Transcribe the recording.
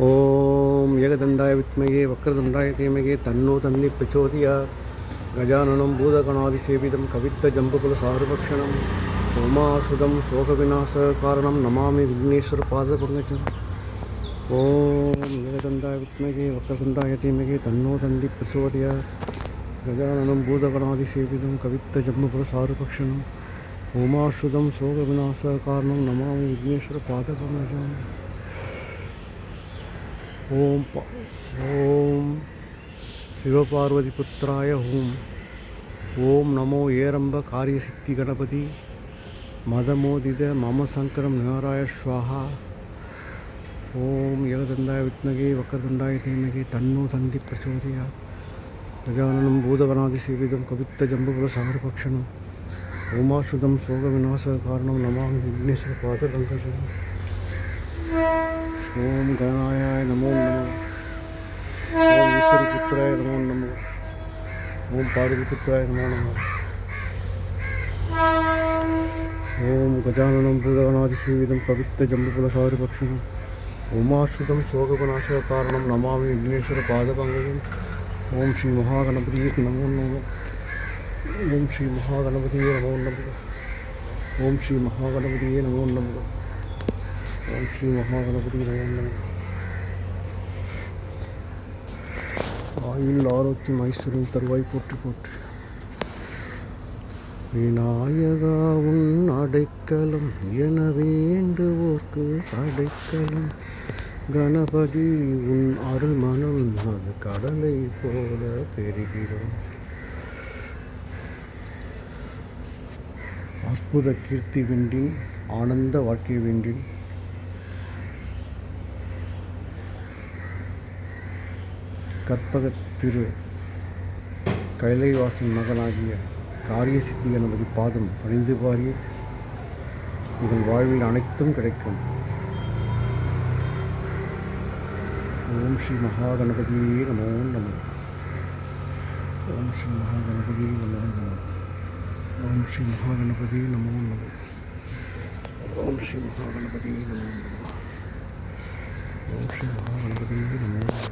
ஓம் ஏகதண்டாய வித்மகே வக்ரதுண்டாய தீமகே தன்னோ தந்தி பிரச்சோதயாத். கஜானனம் பூதகணாதிசேவிதம் கவித்த ஜம்புகுல சாருபக்ஷணம் உமாசுதம் சோகவிநாச காரணம் நமாமி விக்னேஸ்வர பாதபங்கஜம். ஓம் ஏகதண்டாய வித்மகே வக்ரதுண்டாய தீமகே தன்னோ தந்தி பிரச்சோதயாத். கஜானனம் பூதகணாதிசேவிதம் கவித்த ஜம்புகுல சாருபக்ஷணம் உமாசுதம் சோகவிநாச காரணம் நமாமி விக்னேஸ்வர பாதபங்கஜம். ஓம் சிவபார்வதி புத்திராய ஓம் நமோ ஏரம்ப காரியசித்தி கணபதி மதமோதித மம சங்கரம் நிவாராய ஸ்வாஹா. ஓம் ஏகதண்டாய வித்மகே வக்ரதுண்டாய தீமகே தன்னோ தந்தி பிரச்சோதயாத். கஜானனம் பூதகணாதிசேவிதம் கவித்த ஜம்புகுல சாகரபக்ஷணம் உமாசுதம் சோக விநாச காரணம் நமாமி விக்னேஸ்வர பாதபங்கஜம். ஓம் கணாயாய நமோ நமோ. ஓம் ஈஸ்வரி புத்திராய நமோ நமோ. ஓம் பார்வதி புத்திராய நமோ நமோ. ஓம் கஜானனம் பூதகணாதிசேவிதம் கவித்த ஜம்புகுல சாருபக்ஷணம் உமாசுதம் சோகவிநாச காரணம் நமாமி விக்னேஸ்வர பாதபங்கஜம். ஓம் ஸ்ரீ மகாகணபதியே நமோ நமோ. ஓம் ஸ்ரீ மகாகணபதியே நமோ நமோ. ஓம் ஸ்ரீ மகாகணபதியே நமோ நமோ. ஓம் ஸ்ரீ மகாகணபதி நமோ நமோ. ஆயுள் ஆரோக்கியம் ஐஸ்வர்யம் தருவாய் போற்றி போற்றி. விநாயகா உன் அடைக்கலம் என வேண்டுவோர்க்கு அடைக்கலம். கணபதி உன் அருள் மனம் அது கடலை போல பெறுகிறோம். அற்புத கீர்த்தி வேண்டின் ஆனந்த வாழ்க்கை வேண்டின் கற்பக திரு கைலைவாசன் மகனாகிய காரியசித்தி கணபதி பாதம் பணிந்து பாரி உங்கள் வாழ்வில் அனைத்தும் கிடைக்கும். ஓம் ஸ்ரீ மகாகணபதியே நமோ நமோ. ஓம் ஸ்ரீ மகாகணபதியே நமோ நமோ. ஓம் ஸ்ரீ மகாகணபதியே நமோ நமோ. ஓம் ஸ்ரீ மகாகணபதியே நமோ நமோ. ஓம் ஸ்ரீ மகாகணபதியே நமோ நமோ.